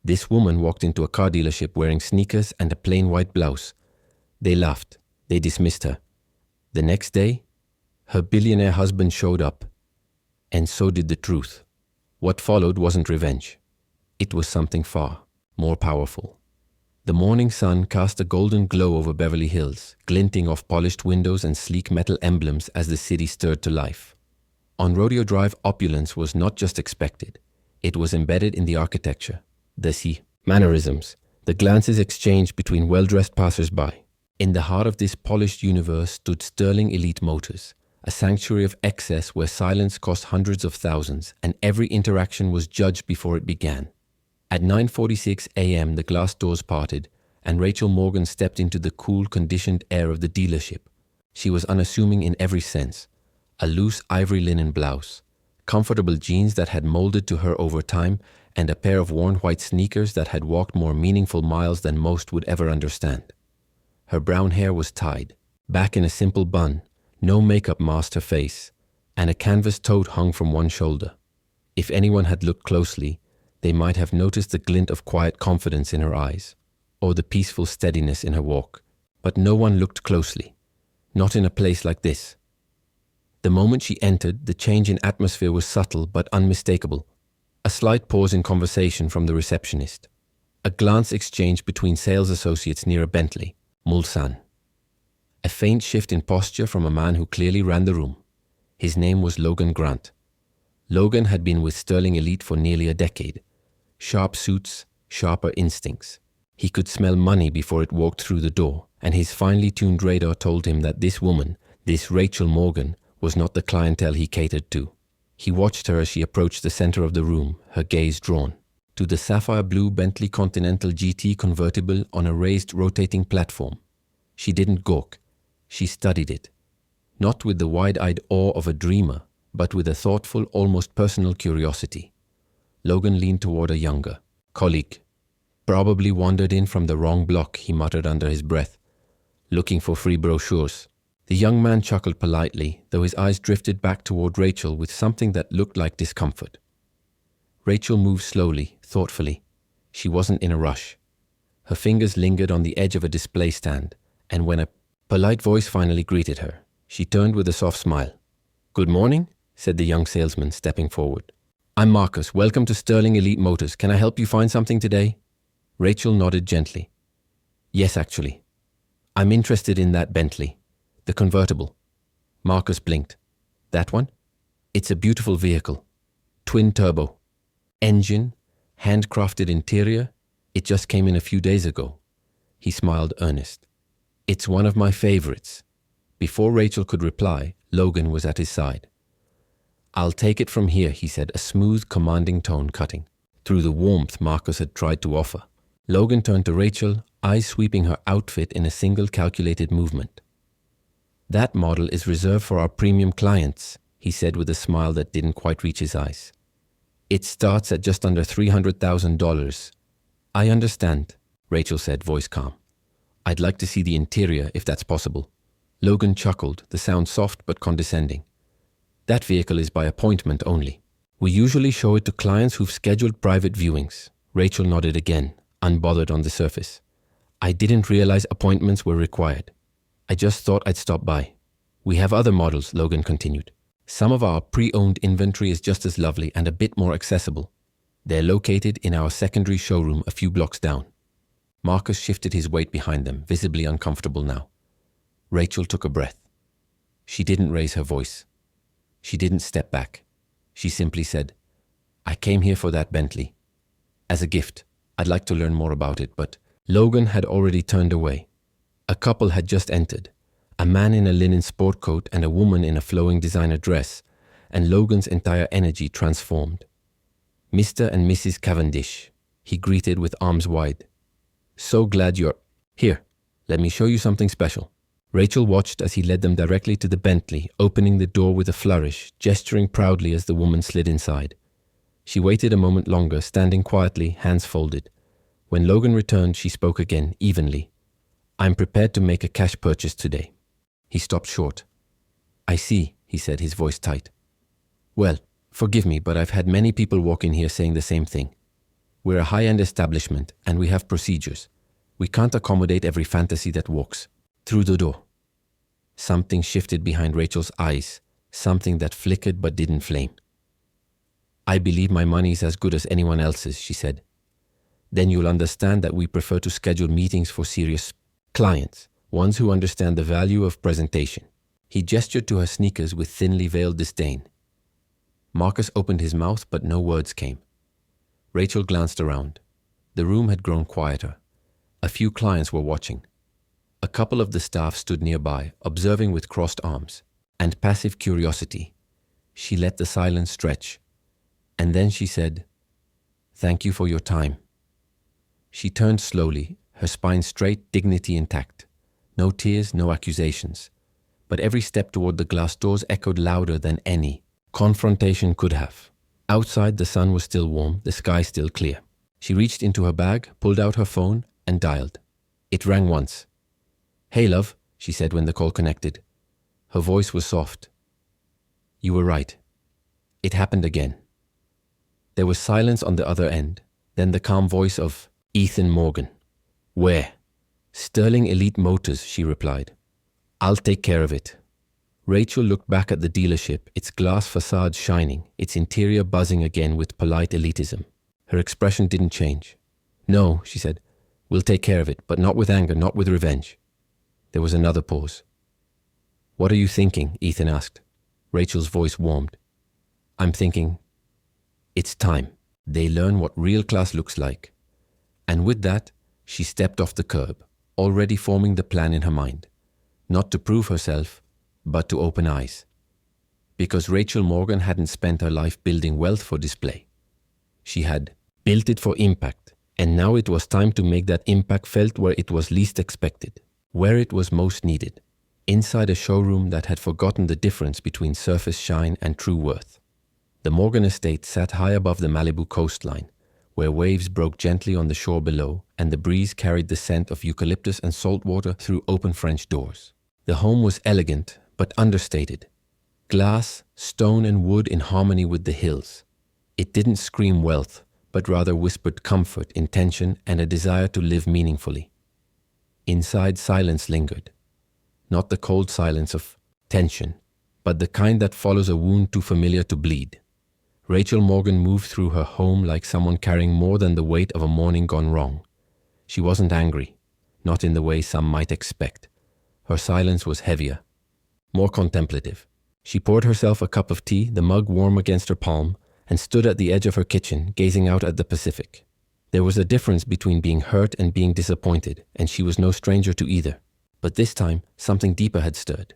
This woman walked into a car dealership wearing sneakers and a plain white blouse. They laughed. They dismissed her. The next day, her billionaire husband showed up. And so did the truth. What followed wasn't revenge. It was something far more powerful. The morning sun cast a golden glow over Beverly Hills, glinting off polished windows and sleek metal emblems as the city stirred to life. On Rodeo Drive, opulence was not just expected. It was embedded in the architecture, the mannerisms, the glances exchanged between well-dressed passers-by. In the heart of this polished universe stood Sterling Elite Motors, a sanctuary of excess where silence cost hundreds of thousands and every interaction was judged before it began. At 9:46 a.m., the glass doors parted and Rachel Morgan stepped into the cool, conditioned air of the dealership. She was unassuming in every sense. A loose ivory linen blouse, comfortable jeans that had molded to her over time, and a pair of worn white sneakers that had walked more meaningful miles than most would ever understand. Her brown hair was tied, back in a simple bun, no makeup masked her face, and a canvas tote hung from one shoulder. If anyone had looked closely, they might have noticed the glint of quiet confidence in her eyes, or the peaceful steadiness in her walk. But no one looked closely, not in a place like this. The moment she entered, the change in atmosphere was subtle but unmistakable. A slight pause in conversation from the receptionist. A glance exchanged between sales associates near a Bentley, Mulsanne. A faint shift in posture from a man who clearly ran the room. His name was Logan Grant. Logan had been with Sterling Elite for nearly a decade. Sharp suits, sharper instincts. He could smell money before it walked through the door, and his finely tuned radar told him that this woman, this Rachel Morgan, was not the clientele he catered to. He watched her as she approached the center of the room, her gaze drawn to the sapphire blue Bentley Continental GT convertible on a raised rotating platform. She didn't gawk. She studied it, not with the wide-eyed awe of a dreamer, but with a thoughtful, almost personal curiosity. Logan leaned toward a younger colleague. Probably wandered in from the wrong block, he muttered under his breath, looking for free brochures. The young man chuckled politely, though his eyes drifted back toward Rachel with something that looked like discomfort. Rachel moved slowly, thoughtfully. She wasn't in a rush. Her fingers lingered on the edge of a display stand, and when a polite voice finally greeted her, she turned with a soft smile. "Good morning," said the young salesman, stepping forward. "I'm Marcus. Welcome to Sterling Elite Motors. Can I help you find something today?" Rachel nodded gently. "Yes, actually. I'm interested in that Bentley. The convertible." Marcus blinked. "That one? It's a beautiful vehicle. Twin turbo. Engine, handcrafted interior. It just came in a few days ago." He smiled earnest. "It's one of my favorites." Before Rachel could reply, Logan was at his side. "I'll take it from here," he said, a smooth, commanding tone cutting through the warmth Marcus had tried to offer. Logan turned to Rachel, eyes sweeping her outfit in a single calculated movement. "That model is reserved for our premium clients," he said with a smile that didn't quite reach his eyes. "It starts at just under $300,000. "I understand," Rachel said, voice calm. "I'd like to see the interior if that's possible." Logan chuckled, the sound soft but condescending. "That vehicle is by appointment only. We usually show it to clients who've scheduled private viewings." Rachel nodded again, unbothered on the surface. "I didn't realize appointments were required. I just thought I'd stop by." "We have other models," Logan continued. "Some of our pre-owned inventory is just as lovely and a bit more accessible. They're located in our secondary showroom a few blocks down." Marcus shifted his weight behind them, visibly uncomfortable now. Rachel took a breath. She didn't raise her voice. She didn't step back. She simply said, "I came here for that Bentley. As a gift. I'd like to learn more about it," but Logan had already turned away. A couple had just entered, a man in a linen sport coat and a woman in a flowing designer dress, and Logan's entire energy transformed. "Mr. and Mrs. Cavendish," he greeted with arms wide. "So glad you're here. Let me show you something special." Rachel watched as he led them directly to the Bentley, opening the door with a flourish, gesturing proudly as the woman slid inside. She waited a moment longer, standing quietly, hands folded. When Logan returned, she spoke again, evenly. "I'm prepared to make a cash purchase today." He stopped short. "I see," he said, his voice tight. "Well, forgive me, but I've had many people walk in here saying the same thing. We're a high-end establishment and we have procedures. We can't accommodate every fantasy that walks through the door. Something shifted behind Rachel's eyes, something that flickered but didn't flame. I believe my money is as good as anyone else's, she said. Then you'll understand that we prefer to schedule meetings for serious clients, ones who understand the value of presentation. He gestured to her sneakers with thinly veiled disdain. Marcus opened his mouth, but no words came. Rachel glanced around. The room had grown quieter. A few clients were watching. A couple of the staff stood nearby, observing with crossed arms and passive curiosity. She let the silence stretch, and then she said, "Thank you for your time." She turned slowly, her spine straight, dignity intact. No tears, no accusations. But every step toward the glass doors echoed louder than any confrontation could have. Outside, the sun was still warm, the sky still clear. She reached into her bag, pulled out her phone, and dialed. It rang once. "Hey, love," she said when the call connected. Her voice was soft. "You were right. It happened again." There was silence on the other end, then the calm voice of Ethan Morgan. "Where?" "Sterling Elite Motors," she replied. "I'll take care of it." Rachel looked back at the dealership, its glass facade shining, its interior buzzing again with polite elitism. Her expression didn't change. "No," she said, "we'll take care of it, but not with anger, not with revenge." There was another pause. "What are you thinking?" Ethan asked. Rachel's voice warmed. "I'm thinking, it's time. They learn what real class looks like." And with that, she stepped off the curb, already forming the plan in her mind. Not to prove herself, but to open eyes. Because Rachel Morgan hadn't spent her life building wealth for display. She had built it for impact, and now it was time to make that impact felt where it was least expected, where it was most needed, inside a showroom that had forgotten the difference between surface shine and true worth. The Morgan estate sat high above the Malibu coastline, where waves broke gently on the shore below and the breeze carried the scent of eucalyptus and saltwater through open French doors. The home was elegant but understated. Glass, stone and wood in harmony with the hills. It didn't scream wealth, but rather whispered comfort, intention, and a desire to live meaningfully. Inside, silence lingered. Not the cold silence of tension, but the kind that follows a wound too familiar to bleed. Rachel Morgan moved through her home like someone carrying more than the weight of a morning gone wrong. She wasn't angry, not in the way some might expect. Her silence was heavier, more contemplative. She poured herself a cup of tea, the mug warm against her palm, and stood at the edge of her kitchen, gazing out at the Pacific. There was a difference between being hurt and being disappointed, and she was no stranger to either. But this time, something deeper had stirred.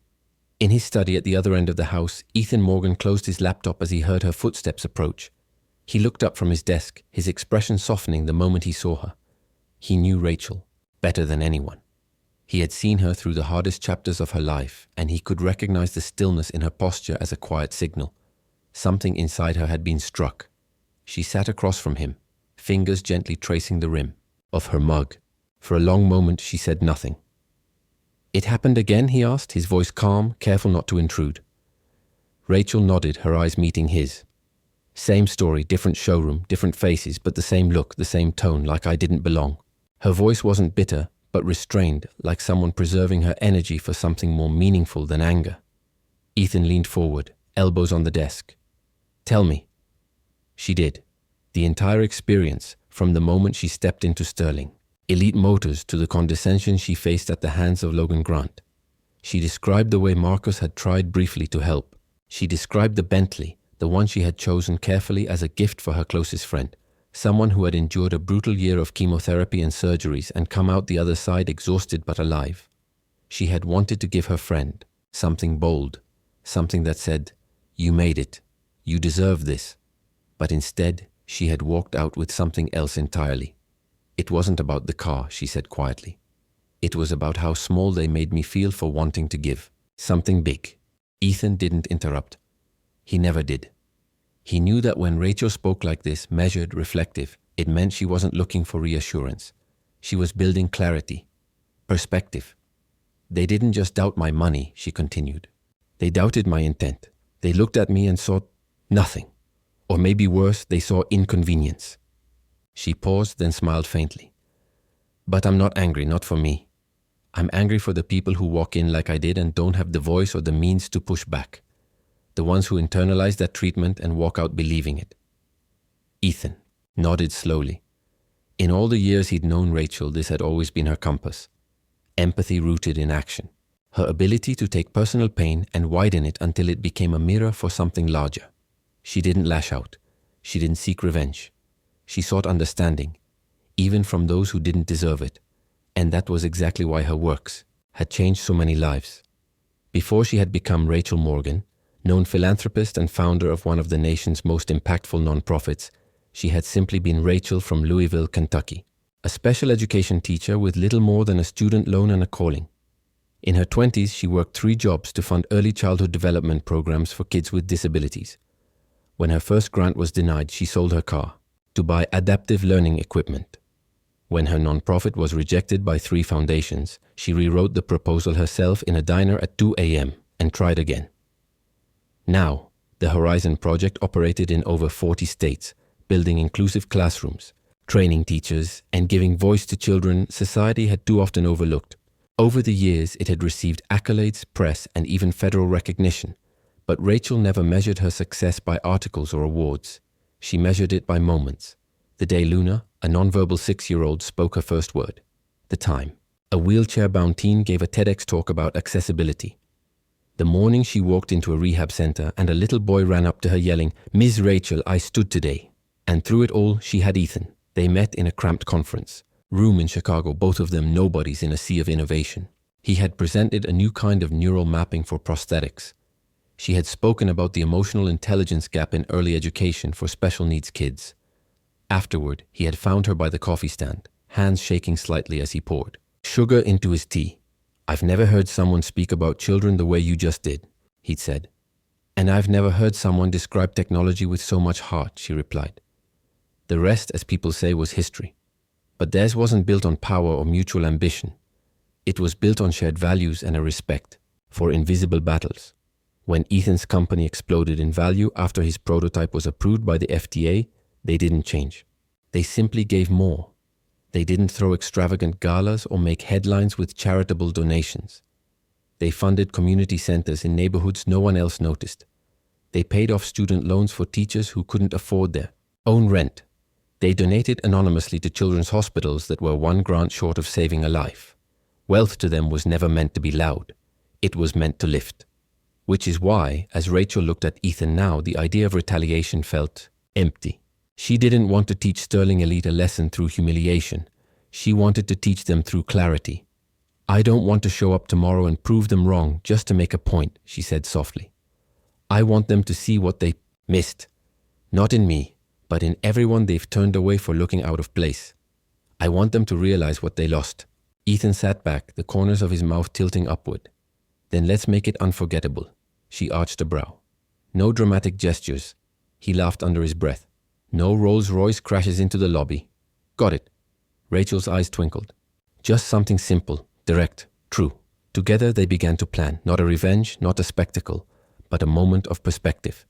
In his study at the other end of the house, Ethan Morgan closed his laptop as he heard her footsteps approach. He looked up from his desk, his expression softening the moment he saw her. He knew Rachel better than anyone. He had seen her through the hardest chapters of her life, and he could recognize the stillness in her posture as a quiet signal. Something inside her had been struck. She sat across from him, fingers gently tracing the rim of her mug. For a long moment she said nothing. "It happened again?" he asked, his voice calm, careful not to intrude. Rachel nodded, her eyes meeting his. "Same story, different showroom, different faces, but the same look, the same tone, like I didn't belong." Her voice wasn't bitter, but restrained, like someone preserving her energy for something more meaningful than anger. Ethan leaned forward, elbows on the desk. "Tell me." She did. The entire experience, from the moment she stepped into Sterling Elite Motors to the condescension she faced at the hands of Logan Grant. She described the way Marcus had tried briefly to help. She described the Bentley, the one she had chosen carefully as a gift for her closest friend, someone who had endured a brutal year of chemotherapy and surgeries and come out the other side exhausted but alive. She had wanted to give her friend something bold, something that said, "You made it, you deserve this." But instead, she had walked out with something else entirely. "It wasn't about the car," she said quietly. "It was about how small they made me feel for wanting to give something big." Ethan didn't interrupt. He never did. He knew that when Rachel spoke like this, measured, reflective, it meant she wasn't looking for reassurance. She was building clarity, perspective. "They didn't just doubt my money," she continued. "They doubted my intent. They looked at me and saw nothing. Or maybe worse, they saw inconvenience." She paused, then smiled faintly. But I'm not angry, not for me. I'm angry for the people who walk in like I did and don't have the voice or the means to push back. The ones who internalize that treatment and walk out believing it. Ethan nodded slowly. In all the years he'd known Rachel, this had always been her compass. Empathy rooted in action. Her ability to take personal pain and widen it until it became a mirror for something larger. She didn't lash out. She didn't seek revenge. She sought understanding, even from those who didn't deserve it. And that was exactly why her works had changed so many lives. Before she had become Rachel Morgan, known philanthropist and founder of one of the nation's most impactful nonprofits, she had simply been Rachel from Louisville, Kentucky, a special education teacher with little more than a student loan and a calling. In her 20s, she worked 3 jobs to fund early childhood development programs for kids with disabilities. When her first grant was denied, she sold her car to buy adaptive learning equipment. When her nonprofit was rejected by 3 foundations, she rewrote the proposal herself in a diner at 2 a.m. and tried again. Now, the Horizon Project operated in over 40 states, building inclusive classrooms, training teachers, and giving voice to children society had too often overlooked. Over the years, it had received accolades, press, and even federal recognition. But Rachel never measured her success by articles or awards. She measured it by moments. The day Luna, a nonverbal 6-year-old, spoke her first word. The time a wheelchair-bound teen gave a TEDx talk about accessibility. The morning she walked into a rehab center and a little boy ran up to her yelling, "Ms. Rachel, I stood today." And through it all, she had Ethan. They met in a cramped conference room in Chicago, both of them nobodies in a sea of innovation. He had presented a new kind of neural mapping for prosthetics. She had spoken about the emotional intelligence gap in early education for special needs kids. Afterward, he had found her by the coffee stand, hands shaking slightly as he poured sugar into his tea. "I've never heard someone speak about children the way you just did," he'd said. "And I've never heard someone describe technology with so much heart," she replied. The rest, as people say, was history. But theirs wasn't built on power or mutual ambition. It was built on shared values and a respect for invisible battles. When Ethan's company exploded in value after his prototype was approved by the FDA, they didn't change. They simply gave more. They didn't throw extravagant galas or make headlines with charitable donations. They funded community centers in neighborhoods no one else noticed. They paid off student loans for teachers who couldn't afford their own rent. They donated anonymously to children's hospitals that were one grant short of saving a life. Wealth to them was never meant to be loud. It was meant to lift. Which is why, as Rachel looked at Ethan now, the idea of retaliation felt empty. She didn't want to teach Sterling Elite a lesson through humiliation. She wanted to teach them through clarity. "I don't want to show up tomorrow and prove them wrong just to make a point," she said softly. "I want them to see what they missed. Not in me, but in everyone they've turned away for looking out of place. I want them to realize what they lost." Ethan sat back, the corners of his mouth tilting upward. "Then let's make it unforgettable." She arched a brow. "No dramatic gestures." He laughed under his breath. "No Rolls-Royce crashes into the lobby." "Got it." Rachel's eyes twinkled. "Just something simple, direct, true." Together they began to plan, not a revenge, not a spectacle, but a moment of perspective.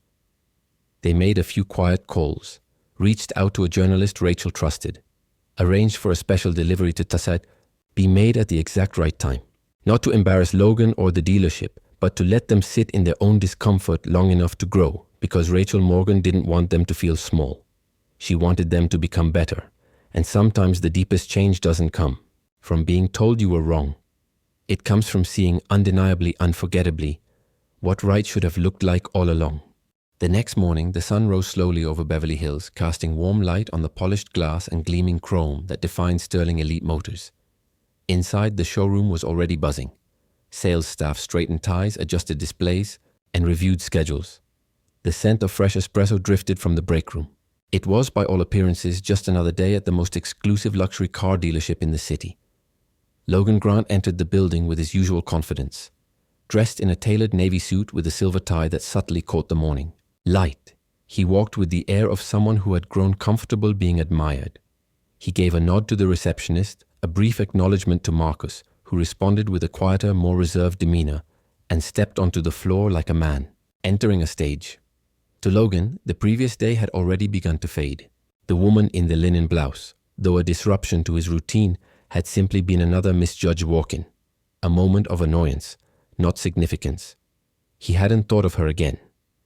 They made a few quiet calls, reached out to a journalist Rachel trusted, arranged for a special delivery to Tassad, be made at the exact right time. Not to embarrass Logan or the dealership, but to let them sit in their own discomfort long enough to grow, because Rachel Morgan didn't want them to feel small. She wanted them to become better, and sometimes the deepest change doesn't come from being told you were wrong. It comes from seeing undeniably, unforgettably, what right should have looked like all along. The next morning, the sun rose slowly over Beverly Hills, casting warm light on the polished glass and gleaming chrome that defined Sterling Elite Motors. Inside, the showroom was already buzzing. Sales staff straightened ties, adjusted displays, and reviewed schedules. The scent of fresh espresso drifted from the break room. It was, by all appearances, just another day at the most exclusive luxury car dealership in the city. Logan Grant entered the building with his usual confidence, dressed in a tailored navy suit with a silver tie that subtly caught the morning light. He walked with the air of someone who had grown comfortable being admired. He gave a nod to the receptionist, a brief acknowledgement to Marcus, who responded with a quieter, more reserved demeanor, and stepped onto the floor like a man, entering a stage. To Logan, the previous day had already begun to fade. The woman in the linen blouse, though a disruption to his routine, had simply been another misjudged walk-in. A moment of annoyance, not significance. He hadn't thought of her again.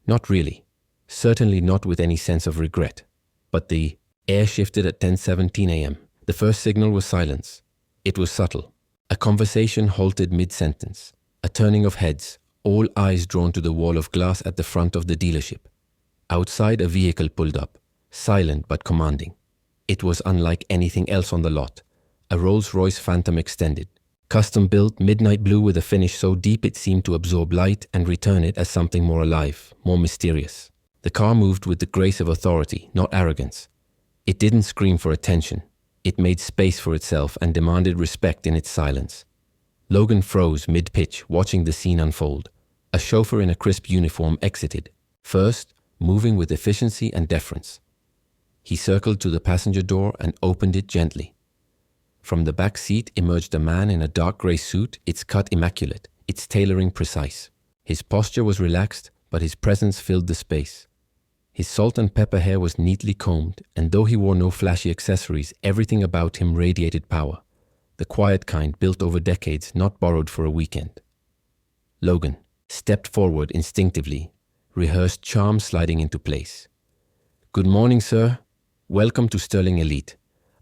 Not really. Certainly not with any sense of regret. But the air shifted at 10:17 a.m. The first signal was silence. It was subtle. A conversation halted mid-sentence. A turning of heads, all eyes drawn to the wall of glass at the front of the dealership. Outside, a vehicle pulled up, silent but commanding. It was unlike anything else on the lot. A Rolls-Royce Phantom Extended. Custom-built, midnight blue with a finish so deep it seemed to absorb light and return it as something more alive, more mysterious. The car moved with the grace of authority, not arrogance. It didn't scream for attention. It made space for itself and demanded respect in its silence. Logan froze mid-pitch, watching the scene unfold. A chauffeur in a crisp uniform exited, first, moving with efficiency and deference. He circled to the passenger door and opened it gently. From the back seat emerged a man in a dark grey suit, its cut immaculate, its tailoring precise. His posture was relaxed, but his presence filled the space. His salt and pepper hair was neatly combed, and though he wore no flashy accessories, everything about him radiated power. The quiet kind built over decades, not borrowed for a weekend. Logan stepped forward instinctively, rehearsed charm sliding into place. "Good morning, sir. Welcome to Sterling Elite.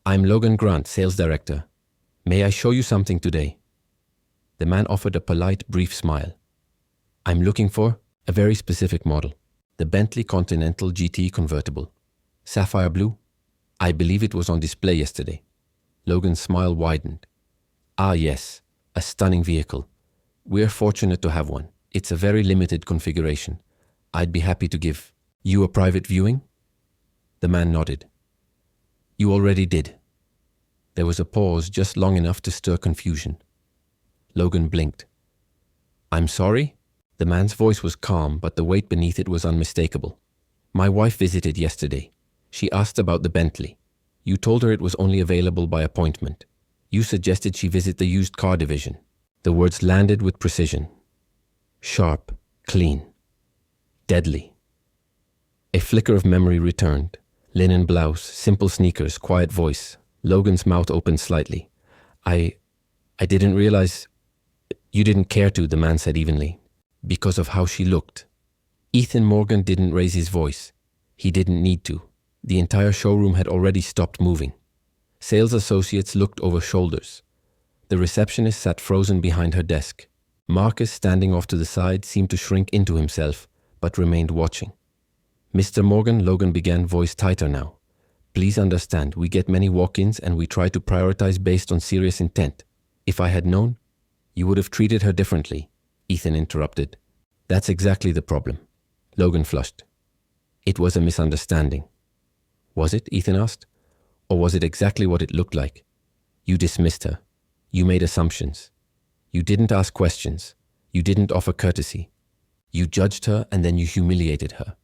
I'm Logan Grant, sales director. May I show you something today?" The man offered a polite, brief smile. "I'm looking for a very specific model. The Bentley Continental GT convertible. Sapphire blue. I believe it was on display yesterday." Logan's smile widened. "Ah yes, a stunning vehicle. We're fortunate to have one. It's a very limited configuration. I'd be happy to give you a private viewing?" The man nodded. "You already did." There was a pause just long enough to stir confusion. Logan blinked. "I'm sorry?" The man's voice was calm, but the weight beneath it was unmistakable. "My wife visited yesterday. She asked about the Bentley. You told her it was only available by appointment. You suggested she visit the used car division." The words landed with precision. Sharp, clean, deadly. A flicker of memory returned. Linen blouse, simple sneakers, quiet voice. Logan's mouth opened slightly. I didn't realize... You didn't care to," the man said evenly. "Because of how she looked." Ethan Morgan didn't raise his voice. He didn't need to. The entire showroom had already stopped moving. Sales associates looked over shoulders. The receptionist sat frozen behind her desk. Marcus, standing off to the side, seemed to shrink into himself, but remained watching. "Mr. Morgan," Logan began, voice tighter now. "Please understand, we get many walk-ins and we try to prioritize based on serious intent. If I had known, you would have treated her differently," Ethan interrupted. "That's exactly the problem." Logan flushed. "It was a misunderstanding." "Was it?" Ethan asked. "Or was it exactly what it looked like? You dismissed her. You made assumptions. You didn't ask questions. You didn't offer courtesy. You judged her and then you humiliated her."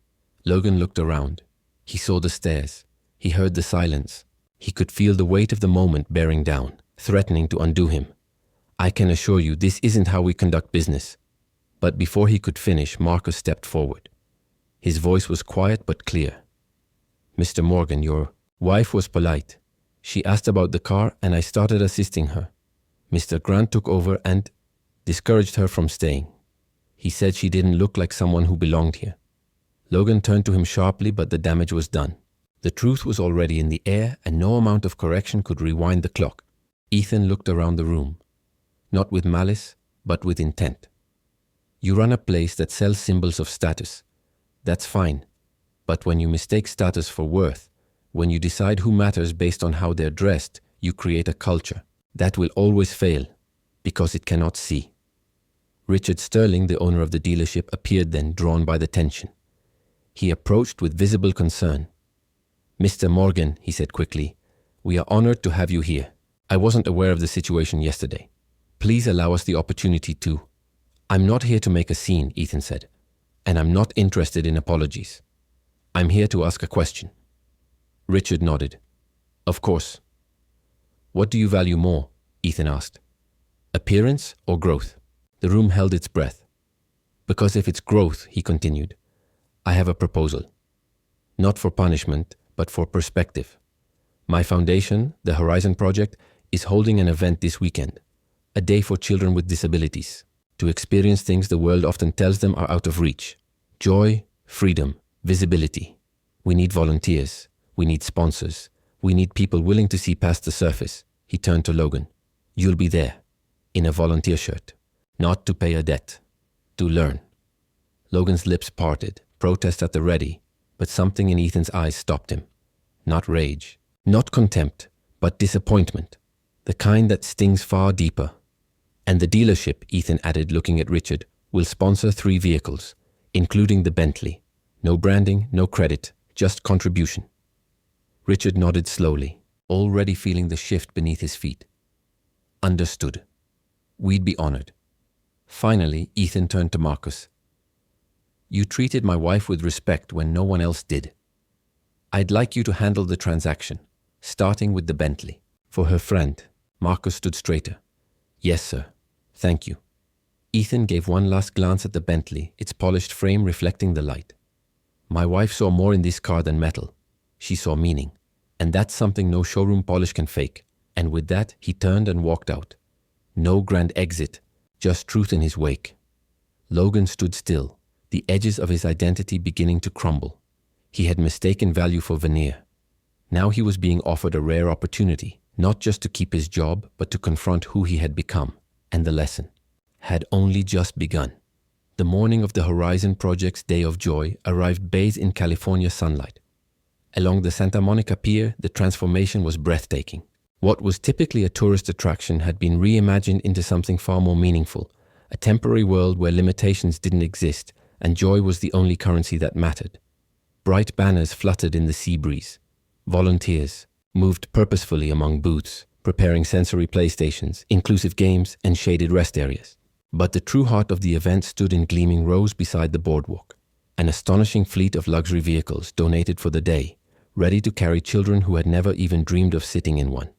Logan looked around. He saw the stairs. He heard the silence. He could feel the weight of the moment bearing down, threatening to undo him. "I can assure you this isn't how we conduct business." But before he could finish, Marcus stepped forward. His voice was quiet but clear. "Mr. Morgan, your wife was polite. She asked about the car and I started assisting her. Mr. Grant took over and discouraged her from staying. He said she didn't look like someone who belonged here." Logan turned to him sharply, but the damage was done. The truth was already in the air and no amount of correction could rewind the clock. Ethan looked around the room. Not with malice, but with intent. "You run a place that sells symbols of status. That's fine. But when you mistake status for worth, when you decide who matters based on how they're dressed, you create a culture. That will always fail, because it cannot see." Richard Sterling, the owner of the dealership, appeared then, drawn by the tension. He approached with visible concern. "Mr. Morgan," he said quickly, "we are honored to have you here. I wasn't aware of the situation yesterday. Please allow us the opportunity to..." "I'm not here to make a scene," Ethan said, "and I'm not interested in apologies. I'm here to ask a question." Richard nodded. "Of course." "What do you value more?" Ethan asked. "Appearance or growth?" The room held its breath. "Because if it's growth," he continued, "I have a proposal. Not for punishment, but for perspective. My foundation, the Horizon Project, is holding an event this weekend, a day for children with disabilities, to experience things the world often tells them are out of reach. Joy, freedom, visibility. We need volunteers. We need sponsors. We need people willing to see past the surface. He turned to Logan. You'll be there, in a volunteer shirt, not to pay a debt, to learn. Logan's lips parted, protest at the ready, but something in Ethan's eyes stopped him. Not rage, not contempt, but disappointment, the kind that stings far deeper. And the dealership, Ethan added, looking at Richard, will sponsor 3 vehicles, including the Bentley. No branding, no credit, just contribution. Richard nodded slowly, already feeling the shift beneath his feet. Understood. We'd be honored. Finally, Ethan turned to Marcus. You treated my wife with respect when no one else did. I'd like you to handle the transaction, starting with the Bentley. For her friend, Marcus stood straighter. Yes, sir. Thank you. Ethan gave one last glance at the Bentley, its polished frame reflecting the light. My wife saw more in this car than metal. She saw meaning. And that's something no showroom polish can fake. And with that, he turned and walked out. No grand exit, just truth in his wake. Logan stood still, the edges of his identity beginning to crumble. He had mistaken value for veneer. Now he was being offered a rare opportunity, not just to keep his job, but to confront who he had become. And the lesson had only just begun. The morning of the Horizon Project's Day of Joy arrived bathed in California sunlight. Along the Santa Monica Pier, the transformation was breathtaking. What was typically a tourist attraction had been reimagined into something far more meaningful, a temporary world where limitations didn't exist and joy was the only currency that mattered. Bright banners fluttered in the sea breeze. Volunteers moved purposefully among booths, preparing sensory playstations, inclusive games, and shaded rest areas. But the true heart of the event stood in gleaming rows beside the boardwalk. An astonishing fleet of luxury vehicles donated for the day, ready to carry children who had never even dreamed of sitting in one.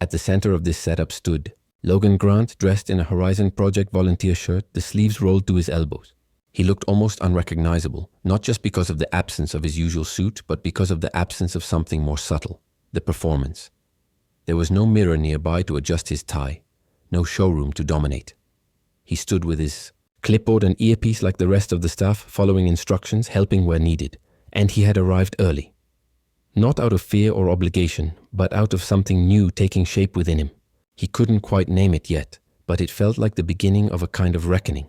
At the center of this setup stood Logan Grant, dressed in a Horizon Project volunteer shirt, the sleeves rolled to his elbows. He looked almost unrecognizable, not just because of the absence of his usual suit, but because of the absence of something more subtle, the performance. There was no mirror nearby to adjust his tie, no showroom to dominate. He stood with his clipboard and earpiece like the rest of the staff, following instructions, helping where needed, and he had arrived early. Not out of fear or obligation, but out of something new taking shape within him. He couldn't quite name it yet, but it felt like the beginning of a kind of reckoning.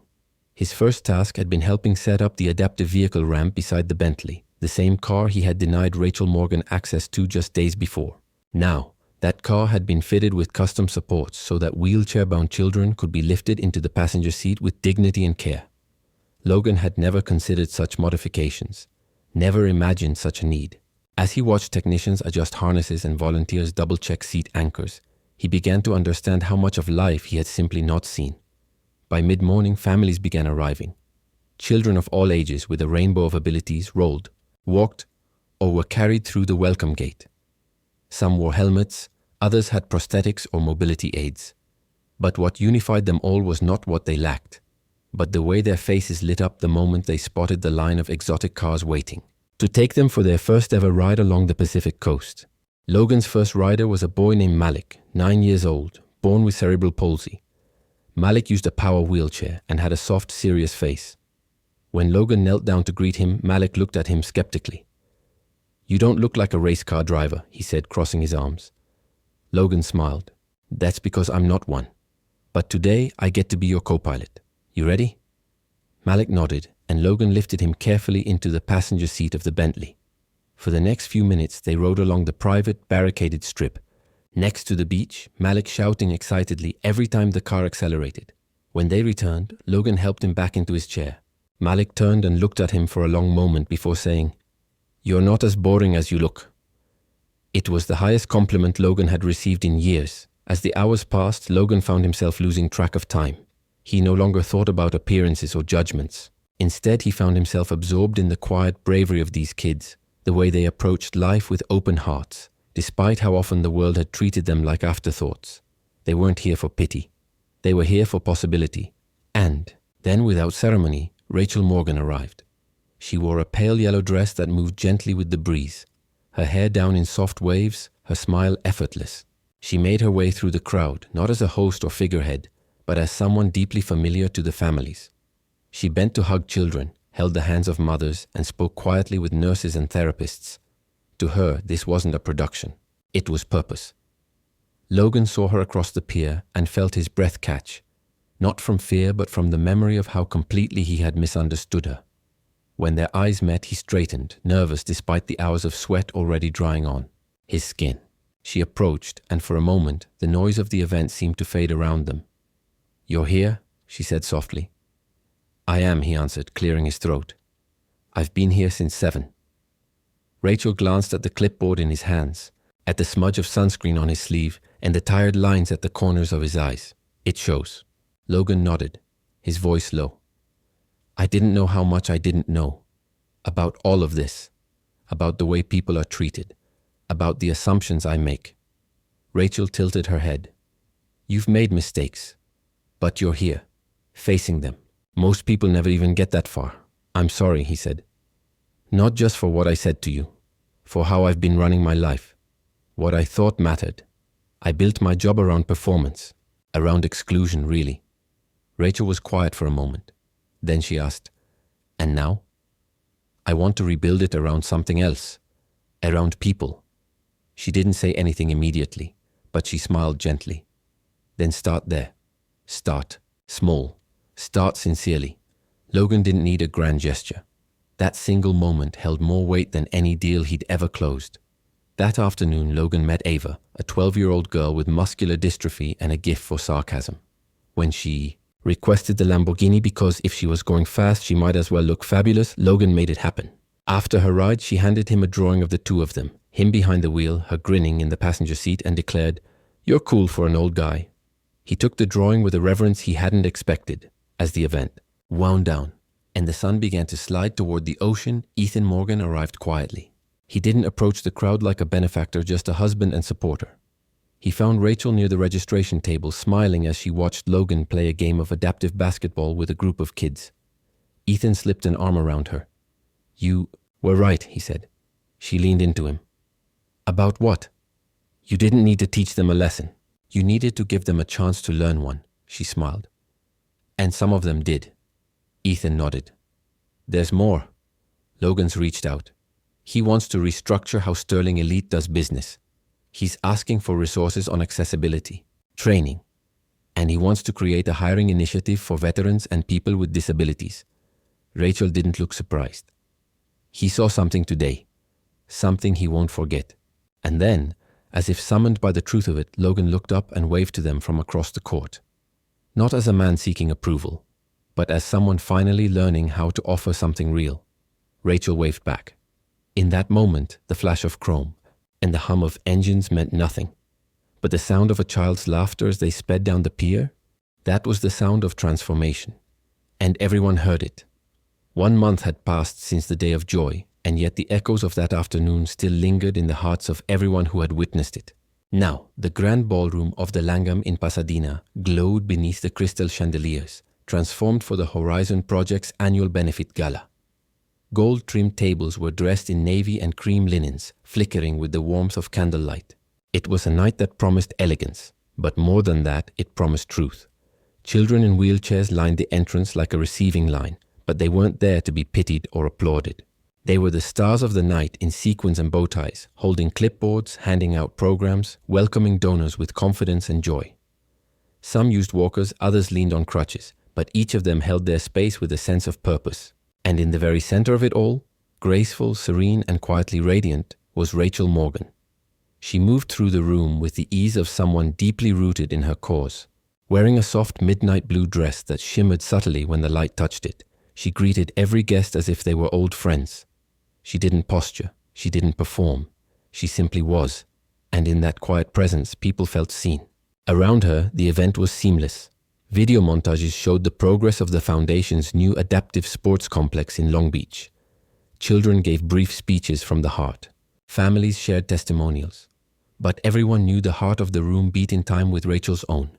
His first task had been helping set up the adaptive vehicle ramp beside the Bentley, the same car he had denied Rachel Morgan access to just days before. Now, that car had been fitted with custom supports so that wheelchair-bound children could be lifted into the passenger seat with dignity and care. Logan had never considered such modifications, never imagined such a need. As he watched technicians adjust harnesses and volunteers double-check seat anchors, he began to understand how much of life he had simply not seen. By mid-morning, families began arriving. Children of all ages with a rainbow of abilities rolled, walked, or were carried through the welcome gate. Some wore helmets, others had prosthetics or mobility aids. But what unified them all was not what they lacked, but the way their faces lit up the moment they spotted the line of exotic cars waiting to take them for their first ever ride along the Pacific coast. Logan's first rider was a boy named Malik, 9 years old, born with cerebral palsy. Malik used a power wheelchair and had a soft, serious face. When Logan knelt down to greet him, Malik looked at him skeptically. "You don't look like a race car driver," he said, crossing his arms. Logan smiled. "That's because I'm not one. But today I get to be your co-pilot. You ready?" Malik nodded, and Logan lifted him carefully into the passenger seat of the Bentley. For the next few minutes, they rode along the private, barricaded strip, next to the beach, Malik shouting excitedly every time the car accelerated. When they returned, Logan helped him back into his chair. Malik turned and looked at him for a long moment before saying, "You're not as boring as you look." It was the highest compliment Logan had received in years. As the hours passed, Logan found himself losing track of time. He no longer thought about appearances or judgments. Instead, he found himself absorbed in the quiet bravery of these kids, the way they approached life with open hearts, despite how often the world had treated them like afterthoughts. They weren't here for pity. They were here for possibility. And then, without ceremony, Rachel Morgan arrived. She wore a pale yellow dress that moved gently with the breeze. her hair down in soft waves, her smile effortless. She made her way through the crowd, not as a host or figurehead, but as someone deeply familiar to the families. She bent to hug children, held the hands of mothers, and spoke quietly with nurses and therapists. To her, this wasn't a production. It was purpose. Logan saw her across the pier and felt his breath catch, not from fear but from the memory of how completely he had misunderstood her. When their eyes met, he straightened, nervous despite the hours of sweat already drying on his skin. She approached, and for a moment, the noise of the event seemed to fade around them. "You're here?" she said softly. "I am," he answered, clearing his throat. "I've been here since 7. Rachel glanced at the clipboard in his hands, at the smudge of sunscreen on his sleeve, and the tired lines at the corners of his eyes. "It shows." Logan nodded, his voice low. "I didn't know how much I didn't know. About all of this. About the way people are treated. About the assumptions I make." Rachel tilted her head. "You've made mistakes. But you're here, facing them. Most people never even get that far." "I'm sorry," he said. "Not just for what I said to you. For how I've been running my life. What I thought mattered. I built my job around performance. Around exclusion, really." Rachel was quiet for a moment. Then she asked, "And now?" "I want to rebuild it around something else. Around people." She didn't say anything immediately, but she smiled gently. "Then start there. Start small. Start sincerely." Logan didn't need a grand gesture. That single moment held more weight than any deal he'd ever closed. That afternoon, Logan met Ava, a 12-year-old girl with muscular dystrophy and a gift for sarcasm. When she requested the Lamborghini because if she was going fast, she might as well look fabulous, Logan made it happen. After her ride, she handed him a drawing of the two of them, him behind the wheel, her grinning in the passenger seat, and declared, "You're cool for an old guy." He took the drawing with a reverence he hadn't expected. As the event wound down and the sun began to slide toward the ocean, Ethan Morgan arrived quietly. He didn't approach the crowd like a benefactor, just a husband and supporter. He found Rachel near the registration table, smiling as she watched Logan play a game of adaptive basketball with a group of kids. Ethan slipped an arm around her. "You were right," he said. She leaned into him. "About what?" "You didn't need to teach them a lesson. You needed to give them a chance to learn one," she smiled. "And some of them did." Ethan nodded. "There's more." Logan's reached out. He wants to restructure how Sterling Elite does business. He's asking for resources on accessibility, training, and he wants to create a hiring initiative for veterans and people with disabilities. Rachel didn't look surprised. He saw something today, something he won't forget. And then, as if summoned by the truth of it, Logan looked up and waved to them from across the court. Not as a man seeking approval, but as someone finally learning how to offer something real. Rachel waved back. In that moment, the flash of chrome and the hum of engines meant nothing. But the sound of a child's laughter as they sped down the pier, that was the sound of transformation. And everyone heard it. 1 month had passed since the day of joy, and yet the echoes of that afternoon still lingered in the hearts of everyone who had witnessed it. Now, the grand ballroom of the Langham in Pasadena glowed beneath the crystal chandeliers, transformed for the Horizon Project's annual benefit gala. Gold-trimmed tables were dressed in navy and cream linens, flickering with the warmth of candlelight. It was a night that promised elegance, but more than that, it promised truth. Children in wheelchairs lined the entrance like a receiving line, but they weren't there to be pitied or applauded. They were the stars of the night in sequins and bow ties, holding clipboards, handing out programs, welcoming donors with confidence and joy. Some used walkers, others leaned on crutches, but each of them held their space with a sense of purpose. And in the very center of it all, graceful, serene, and quietly radiant, was Rachel Morgan. She moved through the room with the ease of someone deeply rooted in her cause. Wearing a soft midnight blue dress that shimmered subtly when the light touched it, she greeted every guest as if they were old friends. She didn't posture, she didn't perform, she simply was, and in that quiet presence, people felt seen. Around her, the event was seamless. Video montages showed the progress of the Foundation's new adaptive sports complex in Long Beach. Children gave brief speeches from the heart. Families shared testimonials. But everyone knew the heart of the room beat in time with Rachel's own.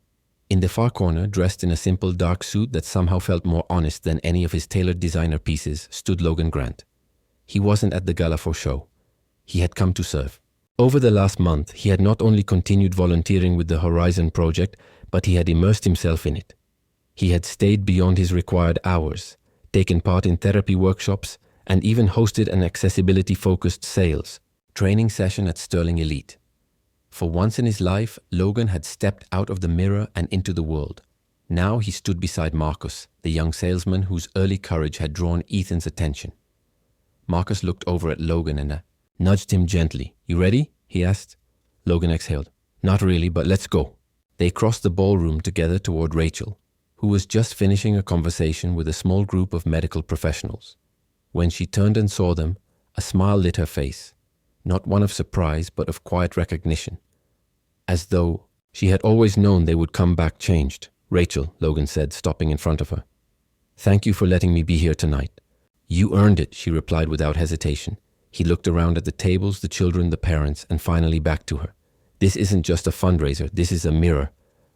In the far corner, dressed in a simple dark suit that somehow felt more honest than any of his tailored designer pieces, stood Logan Grant. He wasn't at the gala for show. He had come to serve. Over the last month, he had not only continued volunteering with the Horizon project, but he had immersed himself in it. He had stayed beyond his required hours, taken part in therapy workshops, and even hosted an accessibility-focused sales training session at Sterling Elite. For once in his life, Logan had stepped out of the mirror and into the world. Now he stood beside Marcus, the young salesman whose early courage had drawn Ethan's attention. Marcus looked over at Logan and nudged him gently. "You ready?" he asked. Logan exhaled. "Not really, but let's go." They crossed the ballroom together toward Rachel, who was just finishing a conversation with a small group of medical professionals. When she turned and saw them, a smile lit her face, not one of surprise, but of quiet recognition, as though she had always known they would come back changed. "Rachel," Logan said, stopping in front of her. "Thank you for letting me be here tonight." "You earned it," she replied without hesitation. He looked around at the tables, the children, the parents, and finally back to her. "This isn't just a fundraiser, this is a mirror."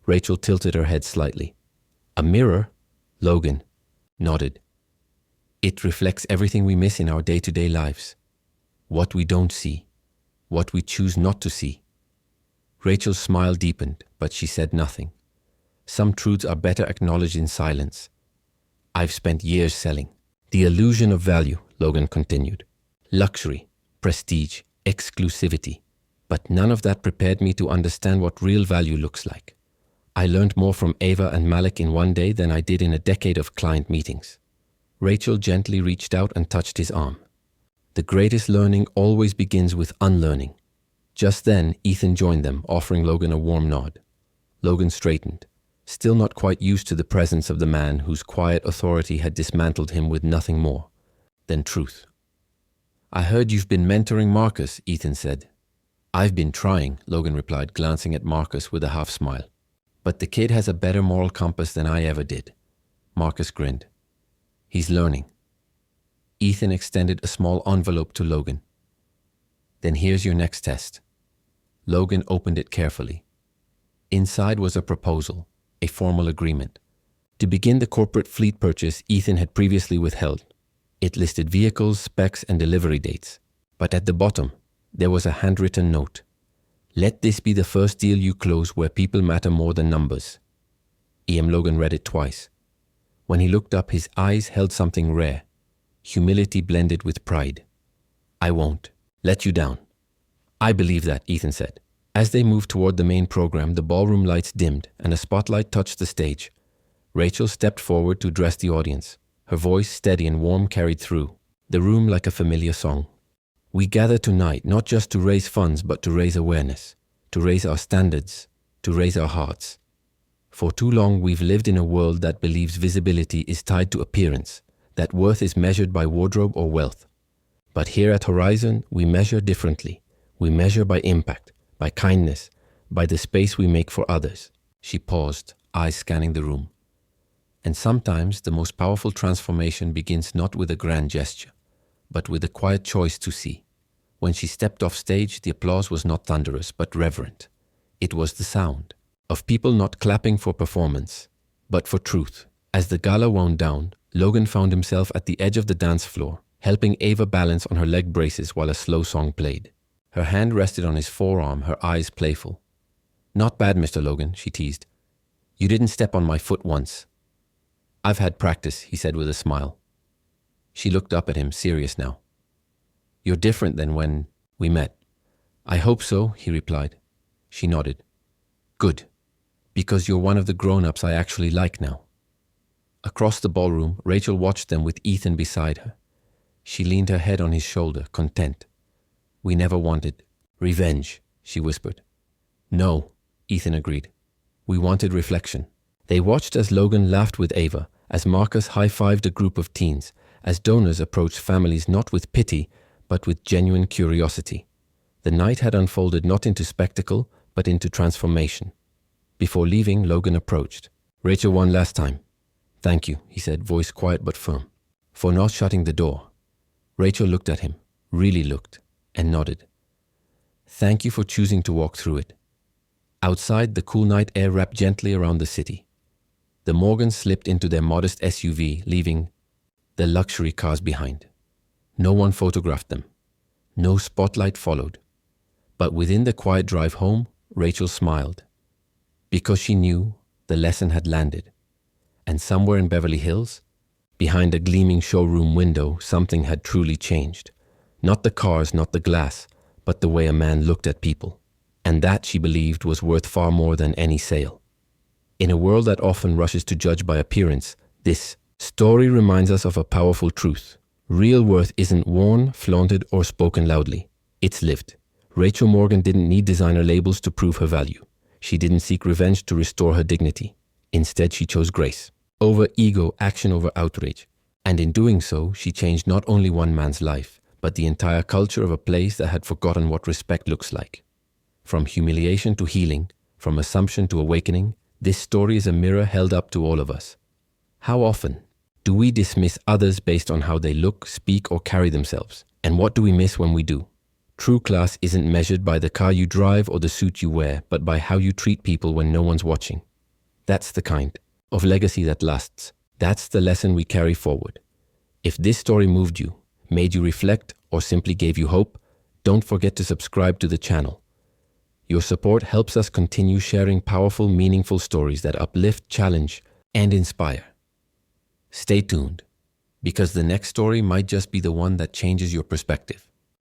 Rachel tilted her head slightly. "A mirror?" Logan nodded. "It reflects everything we miss in our day-to-day lives. What we don't see, what we choose not to see." Rachel's smile deepened, but she said nothing. Some truths are better acknowledged in silence. "I've spent years selling the illusion of value," Logan continued. "Luxury, prestige, exclusivity. But none of that prepared me to understand what real value looks like. I learned more from Ava and Malik in one day than I did in a decade of client meetings." Rachel gently reached out and touched his arm. "The greatest learning always begins with unlearning." Just then, Ethan joined them, offering Logan a warm nod. Logan straightened, still not quite used to the presence of the man whose quiet authority had dismantled him with nothing more than truth. "I heard you've been mentoring Marcus," Ethan said. "I've been trying," Logan replied, glancing at Marcus with a half smile. "But the kid has a better moral compass than I ever did." Marcus grinned. "He's learning." Ethan extended a small envelope to Logan. "Then here's your next test." Logan opened it carefully. Inside was a proposal, a formal agreement, to begin the corporate fleet purchase Ethan had previously withheld. It listed vehicles, specs, and delivery dates. But at the bottom, there was a handwritten note. "Let this be the first deal you close where people matter more than numbers." Logan read it twice. When he looked up, his eyes held something rare. Humility blended with pride. "I won't let you down." "I believe that," Ethan said. As they moved toward the main program, the ballroom lights dimmed and a spotlight touched the stage. Rachel stepped forward to address the audience. Her voice, steady and warm, carried through the room like a familiar song. "We gather tonight not just to raise funds, but to raise awareness, to raise our standards, to raise our hearts. For too long, we've lived in a world that believes visibility is tied to appearance, that worth is measured by wardrobe or wealth. But here at Horizon, we measure differently. We measure by impact, by kindness, by the space we make for others." She paused, eyes scanning the room. And sometimes the most powerful transformation begins not with a grand gesture, but with a quiet choice to see. When she stepped off stage, the applause was not thunderous, but reverent. It was the sound of people not clapping for performance, but for truth. As the gala wound down, Logan found himself at the edge of the dance floor, helping Ava balance on her leg braces while a slow song played. Her hand rested on his forearm, her eyes playful. "Not bad, Mr. Logan," she teased. "You didn't step on my foot once." "I've had practice," he said with a smile. She looked up at him, serious now. "You're different than when we met." "I hope so," he replied. She nodded. "Good, because you're one of the grown-ups I actually like now." Across the ballroom, Rachel watched them with Ethan beside her. She leaned her head on his shoulder, content. "We never wanted revenge," she whispered. "No," Ethan agreed. "We wanted reflection." They watched as Logan laughed with Ava, as Marcus high-fived a group of teens, as donors approached families not with pity, but with genuine curiosity. The night had unfolded not into spectacle, but into transformation. Before leaving, Logan approached. "Rachel, one last time. Thank you," he said, voice quiet but firm, "for not shutting the door." Rachel looked at him, really looked, and nodded. "Thank you for choosing to walk through it." Outside, the cool night air wrapped gently around the city. The Morgans slipped into their modest SUV, leaving the luxury cars behind. No one photographed them. No spotlight followed. But within the quiet drive home, Rachel smiled. Because she knew the lesson had landed. And somewhere in Beverly Hills, behind a gleaming showroom window, something had truly changed. Not the cars, not the glass, but the way a man looked at people. And that, she believed, was worth far more than any sale. In a world that often rushes to judge by appearance, this story reminds us of a powerful truth. Real worth isn't worn, flaunted, or spoken loudly. It's lived. Rachel Morgan didn't need designer labels to prove her value. She didn't seek revenge to restore her dignity. Instead, she chose grace over ego, action over outrage. And in doing so, she changed not only one man's life, but the entire culture of a place that had forgotten what respect looks like. From humiliation to healing, from assumption to awakening, this story is a mirror held up to all of us. How often do we dismiss others based on how they look, speak, or carry themselves? And what do we miss when we do? True class isn't measured by the car you drive or the suit you wear, but by how you treat people when no one's watching. That's the kind of legacy that lasts. That's the lesson we carry forward. If this story moved you, made you reflect, or simply gave you hope, don't forget to subscribe to the channel. Your support helps us continue sharing powerful, meaningful stories that uplift, challenge, and inspire. Stay tuned, because the next story might just be the one that changes your perspective.